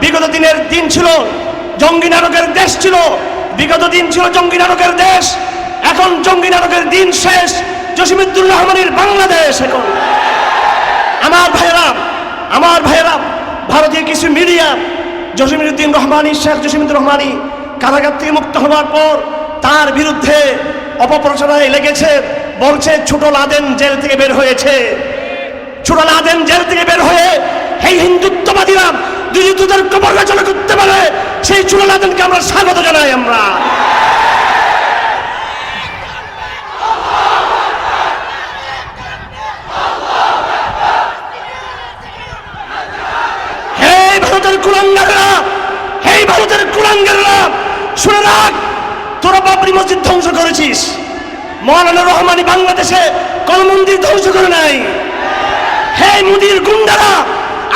বিগত দিনের দিন ছিল জঙ্গি নাটকের দেশ ছিল, বিগত দিন ছিল জঙ্গি নাটকের দেশ। এখন জঙ্গি নাটকের দিন শেষ, জসিমউদ্দিন রহমানের বাংলাদেশ এখন। আমার ভাইয়েরা, ভারতীয় কিছু মিডিয়া জসিমউদ্দিন রহমানী, শেখ জসিমউদ্দিন রহমানী কারাগার থেকে মুক্ত হওয়ার পর তার বিরুদ্ধে অপপ্রচারণায় লেগেছে, বলছে ছোট লাদেন জেল থেকে বের হয়েছে। ছোট লাদেন জেল থেকে বের হয়ে এই হিন্দুত্ববাদীরা যদি তোদের কবর রচনা করতে পারে, সেই ছোট লাদেনকে আমরা স্বাগত জানাই। আমরা ভারতের কুলাঙ্গাররা শুনে রাখ, তোরা বাবরি মসজিদ ধ্বংস করেছিস, মৌলানা রহমানী বাংলাদেশে কোন মন্দির ধ্বংস করে নাই। হে মোদির গুন্ডারা,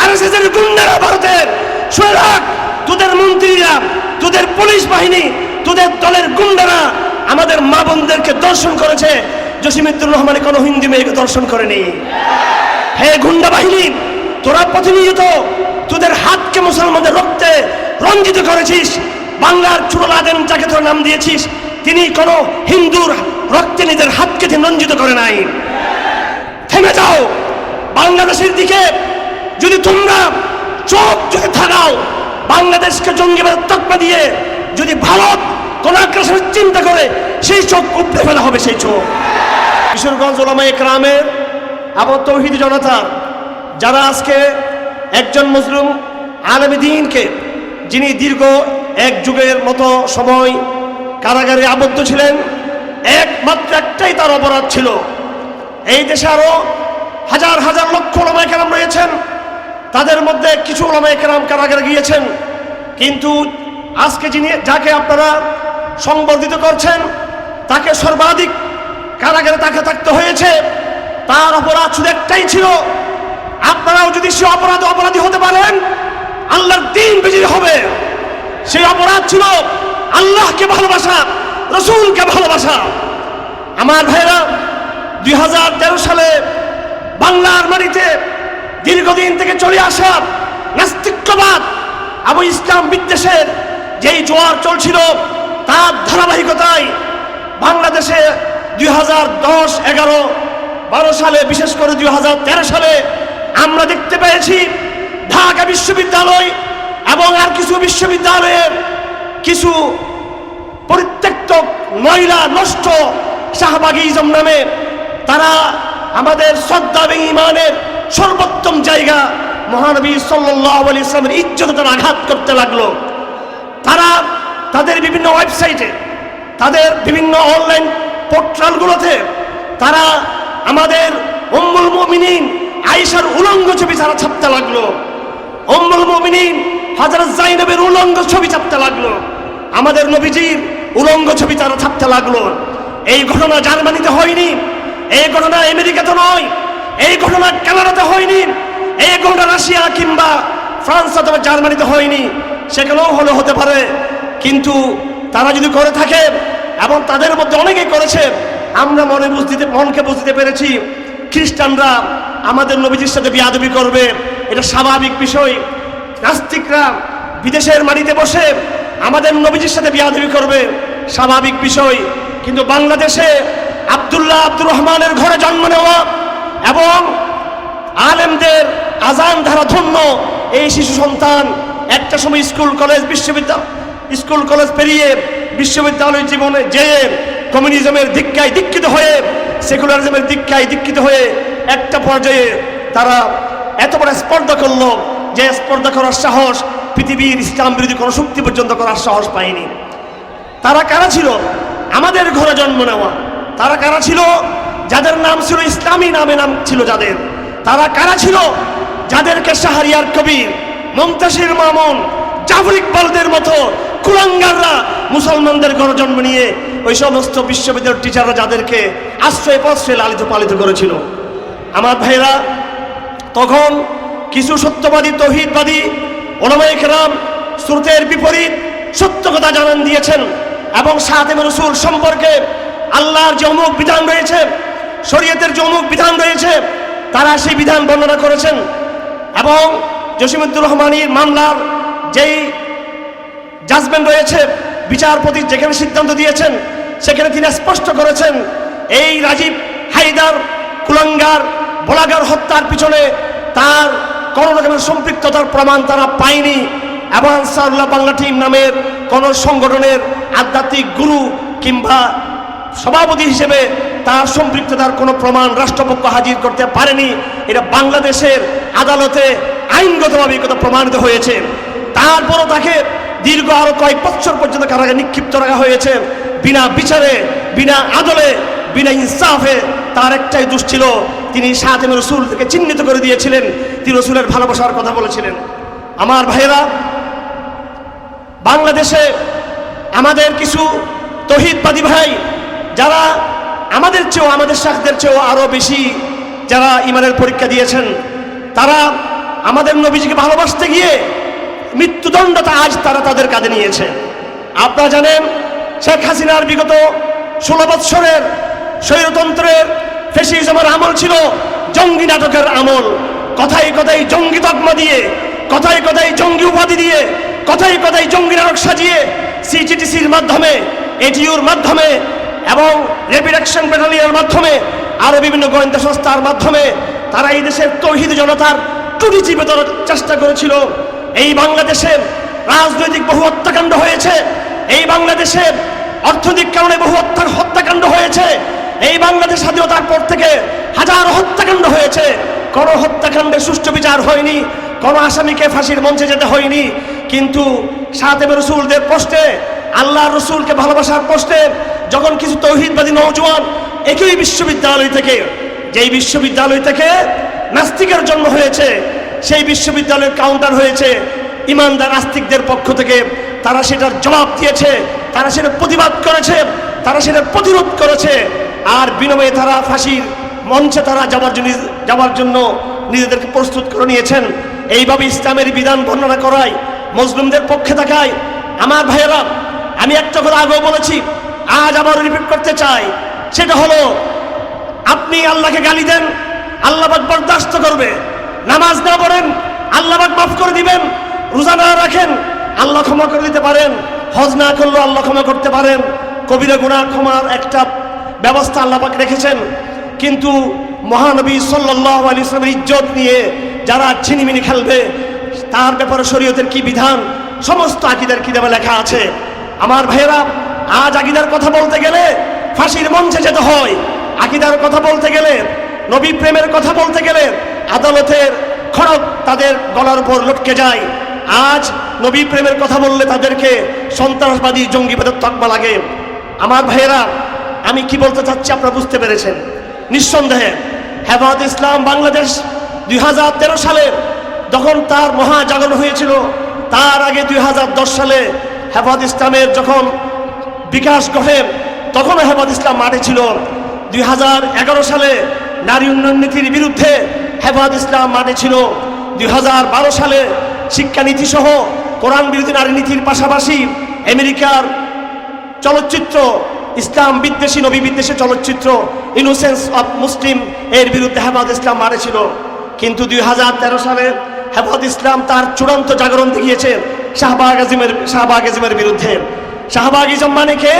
আরএসএস এর গুন্ডারা ভারতের, শুনে রাখ, তোদের মন্ত্রীরা, তোদের পুলিশ বাহিনী, তোদের দলের গুন্ডারা আমাদের মা বোনদেরকে দর্শন করেছে, জসিমউদ্দিন রহমানী কোনো হিন্দু মেয়েকে দর্শন করেনি। হে গুন্ডা বাহিনী, তোরা প্রতিনিয়ত তোদের হাতকে মুসলমানদের রক্তে রঞ্জিত করেছিস। বাংলার ছোট লাদেন যাকে তোর নাম দিয়েছিস, তিনি কোনো হিন্দুর রক্তে নিজের হাতকে রঞ্জিত করে নাই। থেমে যাও। বাংলাদেশের দিকে যদি তোমরা চোখ যদি থাকাও, বাংলাদেশকে জঙ্গিবাদের তকমা দিয়ে যদি ভারত কোন আগ্রাসনের চিন্তা করে, সেই চোখ উপড়ে ফেলা হবে। সেই চোখ কিশোরগঞ্জ ওলামায়ে কেরামের এবং তৌহিদি জনতার যারা আজকে একজন মুসলিম আলেম দ্বীনকে, যিনি দীর্ঘ এক যুগের মতো সময় কারাগারে আবদ্ধ ছিলেন, একমাত্র একটাই তার অপরাধ ছিল। এই দেশে আরো হাজার হাজার লক্ষ ওলামায়ে কেরাম রয়েছেন, তাদের মধ্যে কিছু ওলামায়ে কেরাম কারাগারে গিয়েছেন, কিন্তু আজকে যাকে আপনারা সংবর্ধিত করছেন, তাকে সর্বাধিক কারাগারে তাকে থাকতে হয়েছে। তার অপরাধ শুধু একটাই ছিল, আপনারাও যদি সে অপরাধী হতে পারেন, আল্লাহর দ্বীন বিজয়ী হবে। সেই অপরাধ ছিল আল্লাহকে ভালোবাসা, রসুলকে ভালোবাসা। আমার ভাইরা, 2013 সালে বাংলার মাটিতে দীর্ঘদিন থেকে চলে আসা নাস্তিক্যবাদ এবং ইসলাম বিদ্বেষের যেই জোয়ার চলছিল, তার ধারাবাহিকতায় বাংলাদেশে 2010, 11, 12 সালে, বিশেষ করে 2013 সালে আমরা দেখতে পেয়েছি ঢাকা বিশ্ববিদ্যালয় এবং আর কিছু বিশ্ববিদ্যালয়ের কিছু পরিত্যক্ত ময়লা নষ্ট শাহবাগিজম নামে তারা আমাদের শ্রদ্ধা এবং ঈমানের সর্বোত্তম জায়গা মহানবী সাল্লাল্লাহু আলাইহি ওয়াসাল্লামের ইজ্জতে তারা আঘাত করতে লাগলো। তারা তাদের বিভিন্ন ওয়েবসাইটে, তাদের বিভিন্ন অনলাইন পোর্টালগুলোতে তারা আমাদের উম্মুল মুমিনিন আয়েশার উলঙ্গ ছবি তারা ছাপতে লাগলো, উম্মুল মুমিনিন হযরত যায়েনবের উলঙ্গ ছবি ছাপতে লাগলো, আমাদের নবীজির উলঙ্গ ছবি তারা ছাপতে লাগলো। এই ঘটনা জার্মানিতে হয়নি, এই ঘটনা আমেরিকাতে নয়, এই ঘটনা কানাডাতে হয়নি, এই ঘটনা রাশিয়া কিংবা ফ্রান্স অথবা জার্মানিতে হয়নি। সেখানেও হতে পারে, কিন্তু তারা যদি করে থাকে, এবং তাদের মধ্যে অনেকেই করেছে, আমরা মনকে বুঝতে পেরেছি খ্রিস্টানরা আমাদের নবীজির সাথে বিয়াদবি করবে, এটা স্বাভাবিক বিষয়। নাস্তিকরা বিদেশের মাটিতে বসে আমাদের নবীজির সাথে বিয়াদবি করবে, স্বাভাবিক বিষয়। কিন্তু বাংলাদেশে আব্দুর রহমানের ঘরে জন্ম নেওয়া এবং আলেমদের আজান ধারা ধন্য এই শিশু সন্তান একটা সময় স্কুল কলেজ পেরিয়ে বিশ্ববিদ্যালয় জীবনে যেয়ে কমিউনিজমের দীক্ষায় দীক্ষিত হয়ে, সেকুলারিজমের দীক্ষায় দীক্ষিত হয়ে একটা পর্যায়ে তারা এত বড় স্পর্ধা করলো যে স্পর্ধা করার সাহস পৃথিবীর ইসলাম বিরোধী কোনো শক্তি পর্যন্ত করার সাহস পায়নি। তারা কারা ছিল? আমাদের ঘরে জন্ম নেওয়া। তারা কারা ছিল? যাদের নাম ছিল ইসলামী নামে নাম ছিল যাদের। তারা কারা ছিল? যাদেরকে শাহরিয়ার কবির, মুনতাসির মামুন, জাফর ইকবালদের মতো কুলাঙ্গাররা মুসলমানদের ঘরে জন্ম নিয়ে ওই সমস্ত বিশ্ববিদ্যালয়ের টিচাররা যাদেরকে আশ্রয় প্রশ্রয় লালিত পালিত করেছিল। আমার ভাইরা, তখন কিছু সত্যবাদী তৌহিদবাদী উলামায়ে কেরাম স্রোতের বিপরীত সত্য কথা জানান দিয়েছেন এবং খাতেমুর রাসূল সম্পর্কে আল্লাহর যে অমুক বিধান রয়েছে, শরীয়তের যে অমুক বিধান রয়েছে, তারা সেই বিধান বর্ণনা করেছেন এবং জসিমউদ্দিন রহমানীর মামলার যেই জাজমেন্ট রয়েছে, বিচারপতি যেখানে সিদ্ধান্ত দিয়েছেন সেখানে তিনি স্পষ্ট করেছেন এই রাজীব হায়দার কুলাঙ্গার বলাগার হত্যার পিছনে তার কোনো রকমের সম্পৃক্ততার প্রমাণ তারা পায়নি এবং আনসারুল্লাহ বাংলা টিম নামের কোন সংগঠনের আধ্যাত্মিক গুরু কিংবা সভাপতি হিসেবে তার সম্পৃক্ততার কোনো প্রমাণ রাষ্ট্রপক্ষ হাজির করতে পারেনি। এটা বাংলাদেশের আদালতে আইনগতভাবে কথা প্রমাণিত হয়েছে। তারপরও তাকে দীর্ঘ আরো কয়েক বছর পর্যন্ত কারাগারে নিক্ষিপ্ত রাখা হয়েছে বিনা বিচারে, বিনা আদলে, বিনা ইনসাফে। তার একটাই দোষ ছিল, তিনি খাতেমুর রাসূলকে চিহ্নিত করে দিয়েছিলেন, তিনি রাসূলের ভালোবাসার কথা বলেছিলেন। আমার ভাইয়েরা, বাংলাদেশে আমাদের কিছু তৌহিদবাদী ভাই যারা আমাদের চেয়েও, আমাদের শাখদের চেয়েও আরো বেশি যারা ইমানের পরীক্ষা দিয়েছেন, তারা আমাদের নবীজিকে ভালোবাসতে গিয়ে মৃত্যুদণ্ডটা আজ তারা তাদের কাঁধে নিয়েছে। আপনারা জানেন শেখ হাসিনার বিগত 16 বৎসরের স্বৈরতন্ত্রের ফ্যাসিজমের আমল ছিল জঙ্গি নাটকের আমল। কথায় কথায় জঙ্গি তকমা দিয়ে, কথায় কথায় জঙ্গি উপাধি দিয়ে, কথায় কথায় জঙ্গি নাটক সাজিয়ে সিটিটিসির মাধ্যমে, এটিইউর মাধ্যমে এবং র্যাপিড অ্যাকশন ব্যাটালিয়নের মাধ্যমে আরো বিভিন্ন গোয়েন্দা সংস্থার মাধ্যমে তারা এই দেশের তৌহিদ জনতার টুটি চিপে ধরার চেষ্টা করেছিল। এই বাংলাদেশে রাজনৈতিক বহু হত্যাকাণ্ড হয়েছে, এই বাংলাদেশে অর্থনৈতিক কারণে বহু হত্যাকাণ্ড হয়েছে, এই বাংলাদেশ স্বাধীনতার পর থেকে হাজারো হত্যাকাণ্ড হয়েছে। কোনো হত্যাকাণ্ডের সুষ্ঠু বিচার হয়নি, কোনো আসামিকে ফাঁসির মঞ্চে যেতে হয়নি। কিন্তু খাতেমুর রাসূলদের প্রশ্নে, আল্লাহর রাসূলকে ভালোবাসার প্রশ্নে যখন কিছু তৌহিদবাদী নওজোয়ান একই বিশ্ববিদ্যালয় থেকে, যেই বিশ্ববিদ্যালয় থেকে নাস্তিকের জন্ম হয়েছে, সেই বিশ্ববিদ্যালয়ের কাউন্টার হয়েছে ইমানদার আস্তিকদের পক্ষ থেকে, তারা সেটার জবাব দিয়েছে, তারা সেটা প্রতিবাদ করেছে, তারা সেটা প্রতিরোধ করেছে। আর বিনিময়ে তারা ফাঁসির মঞ্চে তারা যাবার জন্য নিজেদেরকে প্রস্তুত করে নিয়েছেন। এইভাবে ইসলামের বিধান বর্ণনা করায়, মুসলিমদের পক্ষে থাকায়। আমার ভাইয়েরা, আমি একটা কথা আগেও বলেছি, আজ আবার রিপিট করতে চাই, সেটা হলো আপনি আল্লাহকে গালি দেন, আল্লাহ পাক বরদাস্ত করবে। নামাজ না পড়েন, আল্লাহ পাক মাফ করে দিবেন। রোজা না রাখেন, আল্লাহ ক্ষমা করে দিতে পারেন। হজ না করলেও আল্লাহ ক্ষমা করতে পারেন। কবিরা গুনাহ ক্ষমার একটা ব্যবস্থা আল্লাহ পাক রেখেছেন। কিন্তু মহানবী সাল্লাল্লাহু আলাইহি ওয়াসাল্লামের ইজ্জত নিয়ে যারা ছিনিমিনি খেলবে, তার ব্যাপারে শরীয়তের কি বিধান, সমস্ত আকীদার কিতাবে লেখা আছে। আমার ভাইয়েরা, আজ আকীদার কথা বলতে গেলে ফাঁসির মঞ্চে যেতে হয়, আকীদার কথা বলতে গেলে, নবী প্রেমের কথা বলতে গেলে আদালতের খড়গ তাদের গলার উপর লটকে যায়। আজ নবী প্রেমের কথা বললে তাদেরকে সন্ত্রাসবাদী, জঙ্গিবাদের তকমা লাগে। আমার ভাইয়েরা, আমি কি বলতে চাচ্ছি আপনারা বুঝতে পেরেছেন নিঃসন্দেহে। হেফাজত ইসলাম বাংলাদেশ 2013 সালে যখন তার মহাজাগরণ হয়েছিল, তার আগে 2010 সালে হেফাজত ইসলামের যখন বিকাশ ঘটে, তখনও হেফাজত ইসলাম মাঠে ছিল। 2011 সালে নারী উন্নয়ন নীতির বিরুদ্ধে হেফাজত ইসলাম মাঠে ছিল। 2012 সালে শিক্ষানীতি সহ কোরআন বিরোধী নারী নীতির পাশাপাশি আমেরিকার চলচ্চিত্র, ইসলাম বিদ্বেষী, নবী বিদ্বেষী চলচ্চিত্র ইনোসেন্স অফ মুসলিম এর বিরুদ্ধে হেফাজত ইসলাম মাঠে ছিল। কিন্তু 2013 সালে হেফাজত ইসলাম তার চূড়ান্ত জাগরণ দেখিয়েছে শাহবাগিজমের বিরুদ্ধে। শাহবাগিজম মানে কে?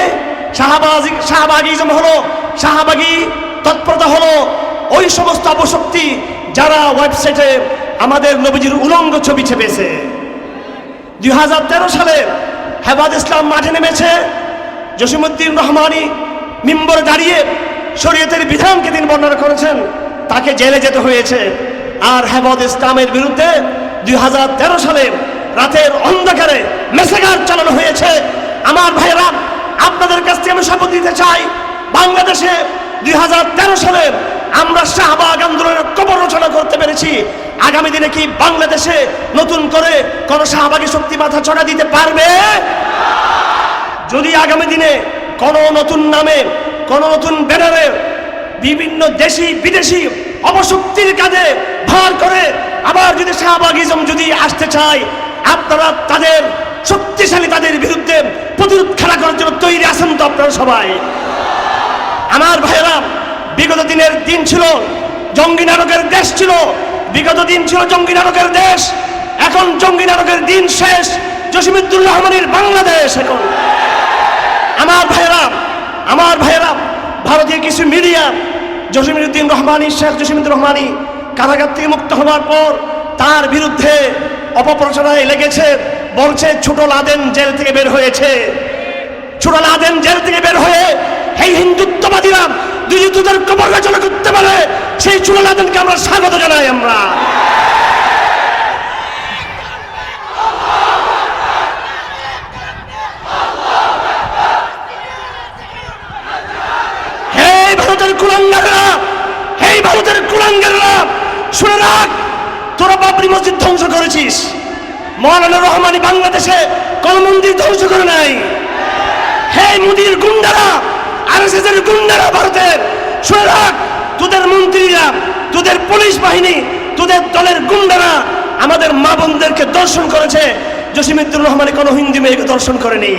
শাহবাগিজম হলো, শাহবাগী তৎপরতা হলো ওই সমস্ত অপশক্তি যারা ওয়েবসাইটে আমাদের নবীজির উলঙ্গ ছবি ছেপেছে। 2013 সালে হেফাজত ইসলাম মাঠে নেমেছে। জসিমউদ্দিন রহমানী মিম্বরে দাঁড়িয়ে শরীয়তের বিধানকে তিনি বর্ণনা করেছেন, তাকে জেলে যেতে হয়েছে। আর হেফাজত ইসলামের বিরুদ্ধে 2013 সালে রাতের অন্ধকারে মেসেগার চালানো হয়েছে। আমার ভাইয়েরা, আপনাদের কাছ থেকে আমি শপথ দিতে চাই, বাংলাদেশে 2013 সালে আমরা শাহবাগ আন্দোলনের কবর রচনা করতে পেরেছি। আগামী দিনে কি বাংলাদেশে নতুন করে কোন শাহবাগী শক্তি মাথা চড়া দিতে পারবে? যদি আগামী দিনে কোন নতুন নামে, কোন নতুন ব্যানারে বিভিন্ন দেশি বিদেশি অপশক্তির কাঁধে ভার করে আবার যদি শাহবাগিজম যদি আসতে চায়, আপনারা তাদের শক্তিশালী, তাদের বিরুদ্ধে প্রতিরোধ খেলা করার জন্য তৈরি আছেন তো আপনারা সবাই? আমার ভাইয়েরা, বিগত দিনের দিন ছিল জঙ্গি নাটকের দেশ ছিল, বিগত দিন ছিল জঙ্গি নাটকের দেশ। এখন জঙ্গি নাটকের দিন শেষ। জসিমউদ্দিন রহমানের বাংলাদেশ এখন। আমার ভাইয়েরা, ভারতীয় কিছু মিডিয়া জসিমউদ্দিন রহমানী, শেখ জসিমউদ্দিন রহমানী কারাগার থেকে মুক্ত হওয়ার পর তার বিরুদ্ধে অপপ্রচারণায় লেগেছে। বলছে ছোট লাদেন জেল থেকে বের হয়েছে। ছোট লাদেন জেল থেকে বের হয়ে এই হিন্দুত্ববাদীরা যদি তোদের কবর রচনা করতে পারে, সেই ছোট লাদেনকে আমরা স্বাগত জানাই। আমরা ভারতের কুলাঙ্গাররা শুনে রাখ, তোরা বাবরি মসজিদ ধ্বংস করেছিস। মৌলানা রহমানি বাংলাদেশে কোন মন্দির ধ্বংস করে নাই। হে মোদির গুন্ডারা, আরএসএস এর গুন্ডারা ভারতের, শুনে রাখ, তোদের মন্ত্রীরা, তোদের পুলিশ বাহিনী, তোদের দলের গুন্ডারা আমাদের মা বোনদেরকে দর্শন করেছে। জসিমউদ্দিন রহমানি কোনো হিন্দু মেয়েকে দর্শন করেনি।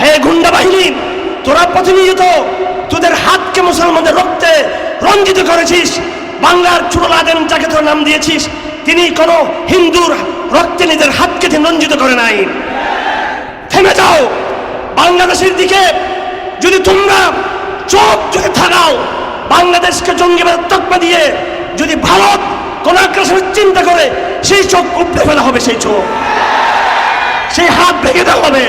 হে গুন্ডা বাহিনী, তোরা প্রতিনিয়ত তোদের হাতকে মুসলমানদের রক্তে রঞ্জিত করেছিস। বাংলার ছোট লাদেন যাকে তোর নাম দিয়েছিস, তিনি কোনো হিন্দুর রক্তে নিজের হাতকে রঞ্জিত করে নাই। থেমে যাও। বাংলাদেশের দিকে যদি তোমরা চোখ যদি থাকাও, বাংলাদেশকে জঙ্গিবাদের তকমা দিয়ে যদি ভারত কোন আগ্রাসনের চিন্তা করে, সেই চোখ উপড়ে ফেলা হবে। সেই চোখ, সেই হাত ভেঙে দেওয়া হবে,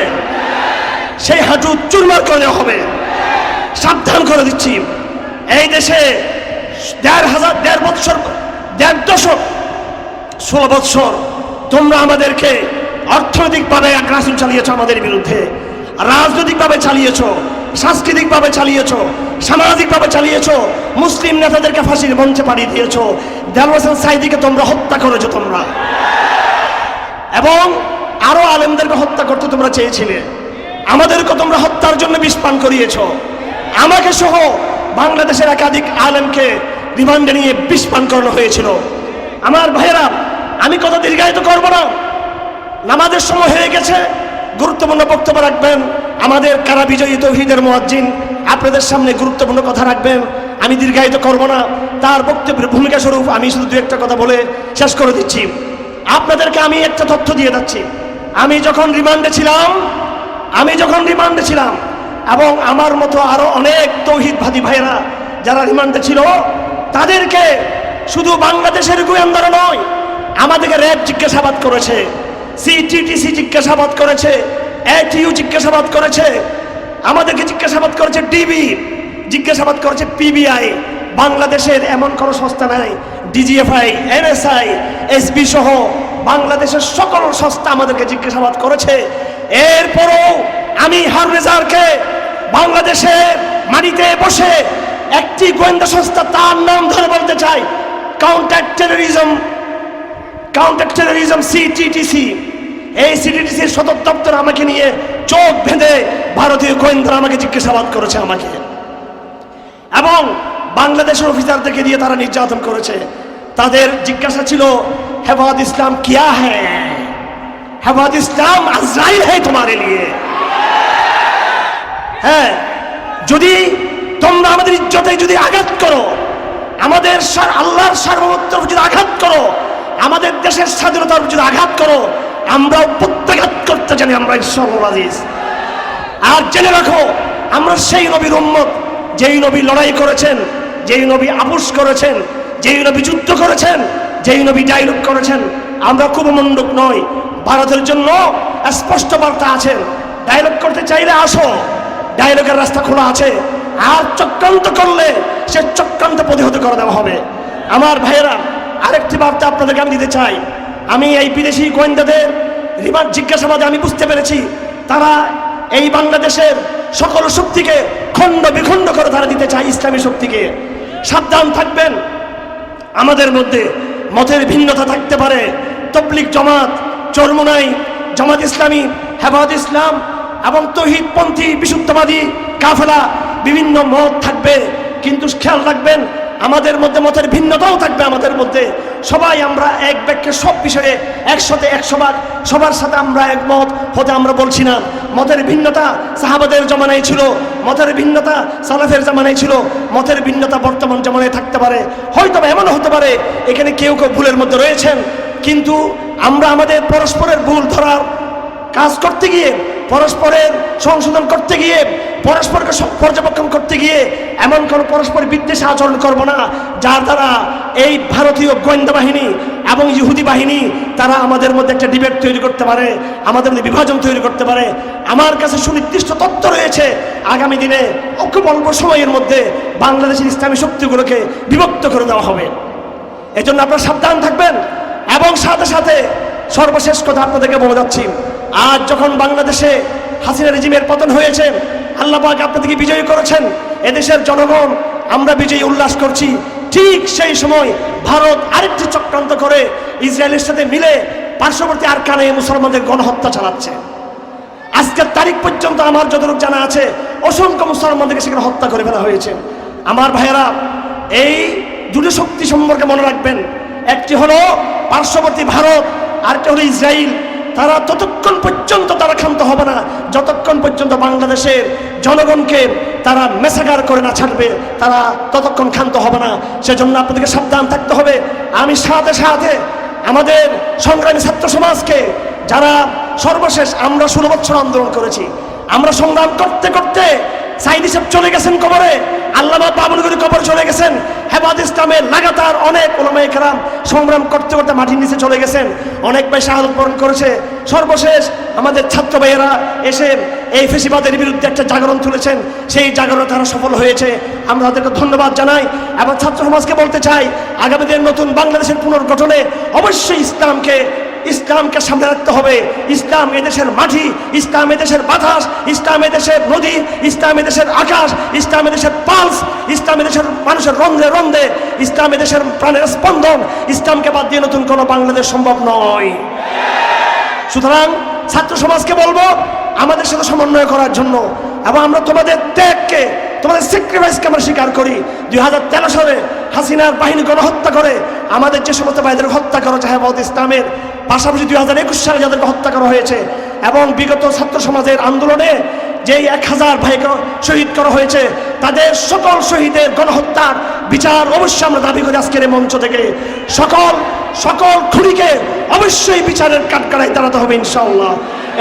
সেই হাঁটু চুরমার করে দেওয়া হবে। সাবধান করে দিচ্ছি, এই দেশে 16 বৎসর তোমরা আমাদেরকে অর্থনৈতিকভাবে আগ্রাসন চালিয়েছ, আমাদের বিরুদ্ধে রাজনৈতিকভাবে চালিয়েছ, সাংস্কৃতিকভাবে চালিয়েছ, সামাজিকভাবে চালিয়েছ। মুসলিম নেতাদেরকে ফাঁসির মঞ্চে পাঠিয়ে দিয়েছ। দেলোয়ার হোসেন সাঈদীকে তোমরা হত্যা করেছো তোমরা, এবং আরো আলেমদেরকে হত্যা করতে তোমরা চেয়েছিলে। আমাদেরকে তোমরা হত্যার জন্য বিষ পান করিয়েছ। আমাকে সহ বাংলাদেশের একাধিক আলেমকে রিমান্ডে নিয়ে বিষ পান করানো হয়েছিল। আমার ভাইয়েরা, আমি কথা দীর্ঘায়িত করব না, নামাজের সময় হয়ে গেছে। গুরুত্বপূর্ণ বক্তব্য রাখবেন আমাদের কারা বিজয়ী তৌহিদের মুয়াজ্জিন, আপনাদের সামনে গুরুত্বপূর্ণ কথা রাখবেন। আমি দীর্ঘায়িত করব না, তার বক্তব্যের ভূমিকা স্বরূপ আমি শুধু দু একটা কথা বলে শেষ করে দিচ্ছি। আপনাদেরকে আমি একটা তথ্য দিয়ে যাচ্ছি। আমি যখন রিমান্ডে ছিলাম এবং আমার মতো আরো অনেক তৌহিদবাদী ভাইরা যারা রিমান্ডে ছিল, তাদেরকে শুধু বাংলাদেশের গোয়েন্দারা নয়, আমাদেরকে র্যাব জিজ্ঞাসাবাদ করেছে, সিটিটিসি জিজ্ঞাসাবাদ করেছে, এটিইউ জিজ্ঞাসাবাদ করেছে, আমাদেরকে জিজ্ঞাসাবাদ করেছে ডিবি, জিজ্ঞাসাবাদ করেছে পিবিআই। বাংলাদেশের এমন কোনো সংস্থা নাই, ডিজিএফআই, এনএসআই, এসবি সহ বাংলাদেশের সকল সংস্থা আমাদেরকে জিজ্ঞাসাবাদ করেছে। এরপরও আমি হাররেজারকে বাংলাদেশের মাটিতে বসে একটি গোয়েন্দা সংস্থা, তার নাম ধরে বলতে চাই, কাউন্টার টেররিজম সিটিটিসি। এই সিটিটিসির সদর দপ্তর আমাকে নিয়ে চোখ বেঁধে ভারতীয় গোয়েন্দারা আমাকে জিজ্ঞাসাবাদ করেছে আমাকে, এবং বাংলাদেশের অফিসারদেরকে দিয়ে তারা নির্যাতন করেছে। তাদের জিজ্ঞাসা ছিল, হেফাজত ইসলাম কিয়া হ্যায়? হেফাজত ইসলাম আজরাইল হ্যায় তোমারে লিয়ে। হ্যাঁ, যদি তোমরা আমাদের ইজ্জতে যদি আঘাত করো, আমাদের আল্লাহর সার্বভৌমত্বের যদি আঘাত করো, আমাদের দেশের স্বাধীনতার যদি আঘাত করো, আমরাও প্রত্যাঘাত করতে জানি, আমরা ইনশাআল্লাহ আজিজ। আর জেনে রাখো, আমরা সেই নবীর উম্মত, যেই নবী লড়াই করেছেন, যেই নবী আপোষ করেছেন, যেই নবী যুদ্ধ করেছেন, যেই নবী ডায়লগ করেছেন। আমরা খুব মন্ডক নয়। ভারতের জন্য স্পষ্ট বার্তা আছেন, ডায়লগ করতে চাইলে আসো, ডায়লগের রাস্তা খোলা আছে। আর চক্রান্ত করলে সে চক্রান্ত প্রতিহত করে দেওয়া হবে। আমার ভাইয়েরা, আরেকটি বার্তা আপনাদেরকে আমি দিতে চাই। আমি এই বিদেশি গোয়েন্দাদের রিমান্ড জিজ্ঞাসাবাদে আমি বুঝতে পেরেছি, তারা এই বাংলাদেশের সকল শক্তিকে খণ্ড বিখণ্ড করে তারা দিতে চায়, ইসলামী শক্তিকে। সাবধান থাকবেন। আমাদের মধ্যে মতের ভিন্নতা থাকতে পারে, তবলিগ জামাত, চরমোনাই, জামাত ইসলামী, হেফাজত ইসলাম এবং তৌহিদপন্থী বিশুদ্ধবাদী কাফেলা, বিভিন্ন মত থাকবে, কিন্তু খেয়াল রাখবেন আমাদের মধ্যে মতের ভিন্নতাও থাকবে। আমাদের মধ্যে সবাই আমরা এক বাক্যে সব বিষয়ে একসাথে 100 সবার সাথে আমরা একমত হতে আমরা বলছি না। মতের ভিন্নতা সাহাবাদের জামানায় ছিল, মতের ভিন্নতা সালাফের জামানায় ছিল, মতের ভিন্নতা বর্তমান জামানায় থাকতে পারে। হয়তো এমনও হতে পারে এখানে কেউ কেউ ভুলের মধ্যে রয়েছেন, কিন্তু আমরা আমাদের পরস্পরের ভুল ধরার কাজ করতে গিয়ে, পরস্পরের সংশোধন করতে গিয়ে, পরস্পরকে পর্যবেক্ষণ করতে গিয়ে এমন কোনো পরস্পর বিদ্বেষে আচরণ করব না যার দ্বারা এই ভারতীয় গোয়েন্দা বাহিনী এবং ইহুদি বাহিনী তারা আমাদের মধ্যে একটা ডিবেট তৈরি করতে পারে, আমাদের মধ্যে বিভাজন তৈরি করতে পারে। আমার কাছে সুনির্দিষ্ট তথ্য রয়েছে, আগামী দিনে খুব অল্প সময়ের মধ্যে বাংলাদেশের ইসলামী শক্তিগুলোকে বিভক্ত করে দেওয়া হবে। এজন্য আপনারা সাবধান থাকবেন। এবং সাথে সাথে সর্বশেষ কথা আপনাদেরকে বলে যাচ্ছি, আজ যখন বাংলাদেশে হাসিনা রেজিমের পতন হয়েছে, আল্লাহ পাক আপনাদেরকে বিজয়ী করেছেন, এদেশের জনগণ আমরা বিজয়ী উল্লাস করছি। ঠিক সেই সময় ভারত আরেকটি চক্রান্ত করে ইসরায়েলের সাথে মিলে পার্শ্ববর্তী আরকানে মুসলমানদের গণহত্যা চালাচ্ছে। আজকের তারিখ পর্যন্ত আমার যতটুকু জানা আছে অসংখ্য মুসলমানদেরকে সেখানে হত্যা করে ফেলা হয়েছে। আমার ভাইয়েরা, এই দুটো শক্তি সম্পর্কে মনে রাখবেন, একটি হলো পার্শ্ববর্তী ভারত, আরেকটি হলো ইসরায়েল। তারা ততক্ষণ পর্যন্ত তারা ক্ষান্ত হবে না যতক্ষণ পর্যন্ত বাংলাদেশের জনগণকে তারা মেসাকার করে না ছাড়বে, তারা ততক্ষণ ক্ষান্ত হবে না। সেজন্য আপনাদেরকে সাবধান থাকতে হবে। আমি সাথে সাথে আমাদের সংগ্রামী ছাত্র সমাজকে, যারা সর্বশেষ আমরা 16 বছর আন্দোলন করেছি, আমরা সংগ্রাম করতে করতে সাইদি সাহেব চলে গেছেন কবরে, আল্লামা বাবুল গনি কবরে চলে গেছেন, হেফাজত ইসলামের লাগাতার অনেক উলামায়ে কেরাম সংগ্রাম করতে করতে মাটির নিচে চলে গেছেন, অনেক ভাই শাহাদত বরণ করেছে। সর্বশেষ আমাদের ছাত্র ভাইয়েরা এসে এই ফেসিবাদের বিরুদ্ধে একটা জাগরণ তুলেছেন, সেই জাগরণে তারা সফল হয়েছে, আমরা তাদেরকে ধন্যবাদ জানাই। এবং ছাত্র সমাজকে বলতে চাই, আগামী দিনের নতুন বাংলাদেশের পুনর্গঠনে অবশ্যই ইসলামকে সামনে রাখতে হবে। ইসলাম এদেশের মাটি, ইসলাম এদেশের বাতাস, ইসলাম এদেশের নদী, ইসলাম এদেশের আকাশ, ইসলাম এদেশের পালস, ইসলাম এদেশের মানুষের রন্ধে রন্ধে, ইসলাম এদেশের প্রাণের স্পন্দন। ইসলামকে বাদ দিয়ে নতুন কোনো বাংলাদেশ সম্ভব নয়। সুতরাং ছাত্র সমাজকে বলবো আমাদের সাথে সমন্বয় করার জন্য, এবং আমরা তোমাদের ত্যাগকে, তোমাদের স্যাক্রিফাইসকে আমরা স্বীকার করি। 2013 সালে হাসিনার বাহিনী গণহত্যা করে আমাদের যে সমস্ত ভাইদের হত্যা করা হয়েছে হেফাজত ইসলামের, পাশাপাশি 2021 সালে যাদেরকে হত্যা করা হয়েছে, এবং বিগত ছাত্র সমাজের আন্দোলনে যেই 1000 ভাইকে শহীদ করা হয়েছে, তাদের সকল শহীদের গণহত্যার বিচার অবশ্যই আমরা দাবি করি আজকের এই মঞ্চ থেকে। সকল খুনিকে অবশ্যই বিচারের কাঠগড়ায় দাঁড়াতে হবে ইনশাআল্লাহ।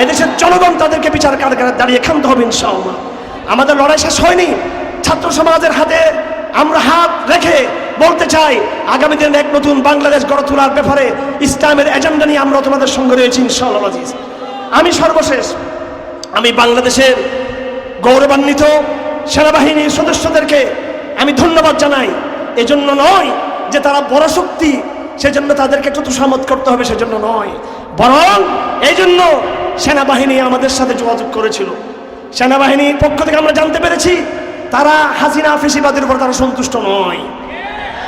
এদেশের জনগণ তাদেরকে বিচার কাঠগড়ায় দাঁড়িয়ে ক্ষান্ত হবে ইনশাআল্লাহ। আমাদের লড়াই শেষ হয়নি। ছাত্র সমাজের হাতে আমরা হাত রেখে বলতে চাই, আগামী দিনে এক নতুন বাংলাদেশ গড়ে তোলার ব্যাপারে ইসলামের এজেন্ডা নিয়ে আমরা তোমাদের সঙ্গে রয়েছি ইনশাআল্লাহ আজিজ। আমি সর্বশেষ বাংলাদেশের গৌরবান্বিত সেনাবাহিনীর সদস্যদেরকে আমি ধন্যবাদ জানাই। এজন্য নয় যে তারা বড় শক্তি, সেজন্য তাদেরকে একটু তুষামত করতে হবে, সেজন্য নয়, বরং এই জন্য সেনাবাহিনী আমাদের সাথে যোগাযোগ করেছিল। সেনাবাহিনীর পক্ষ থেকে আমরা জানতে পেরেছি তারা হাসিনা ফেসিবাদের উপর তারা সন্তুষ্ট নয়,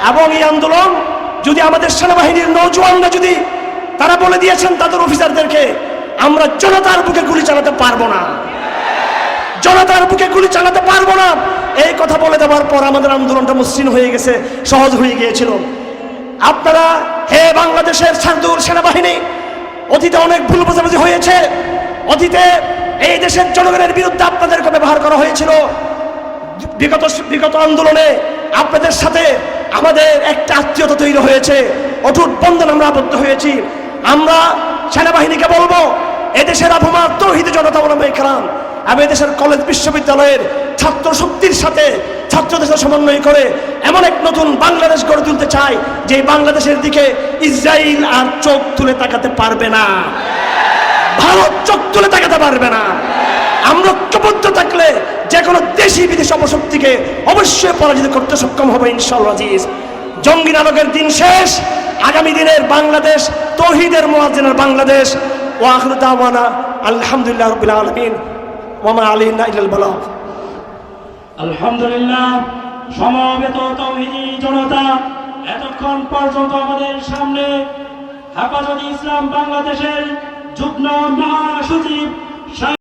এবং এই আন্দোলন যদি আমাদের সেনাবাহিনীর নৌজওয়ানরা যদি তারা বলে দিয়েছেন তাদের অফিসারদেরকে, আমরা জনতার বুকে গুলি চালাতে পারবো না, জনতার বুকে গুলি চালাতে পারবো না, এই কথা বলে দেওয়ার পর আমাদের আন্দোলনটা মসৃণ হয়ে গেছে, সহজ হয়ে গিয়েছিল। আপনারা হে বাংলাদেশের শারদুল সেনাবাহিনী, অতীতে অনেক ভুল বোঝাবুঝি হয়েছে, অতীতে এই দেশের জনগণের বিরুদ্ধে আপনাদেরকে ব্যবহার করা হয়েছিল। বিগত আন্দোলনে আপনাদের সাথে আমাদের একটা আত্মীয়তা তৈরি হয়েছে, অটুট বন্ধন আমরা আবদ্ধ হয়েছি। আমরা সেনাবাহিনীকে বলবো, এদেশের আবহাওয়া তৌহিদি জনতা ওলামায়ে কেরাম এবং এদেশের কলেজ বিশ্ববিদ্যালয়ের ছাত্র শক্তির সাথে ছাত্রদের সাথে সমন্বয় করে এমন এক নতুন বাংলাদেশ গড়ে তুলতে চাই যে বাংলাদেশের দিকে ইসরায়েল আর চোখ তুলে তাকাতে পারবে না, ভারত চোখ তুলে তাকাতে পারবে না। আমরা ঐক্যবদ্ধ থাকলে যে কোনো দেশি বিদেশি অপশক্তিকে অবশ্যই পরাজিত করতে সক্ষম হবে ইনশাআল্লাহ আজিজ। জঙ্গি নাটকের দিন শেষ, আগামী দিনের বাংলাদেশ তৌহিদের মুয়াজ্জিনের বাংলাদেশ। ওয়া আখিরু দাওয়ানা আলহামদুলিল্লাহি রাব্বিল আলামিন ওয়া মা আলাইনা ইল্লাল বালাগ। আলহামদুলিল্লাহ। সমবেত তৌহিদি জনতা, এতক্ষণ পর্যন্ত আমাদের সামনে হেফাজতে ইসলাম বাংলাদেশের যুগ্ম মহাসচিব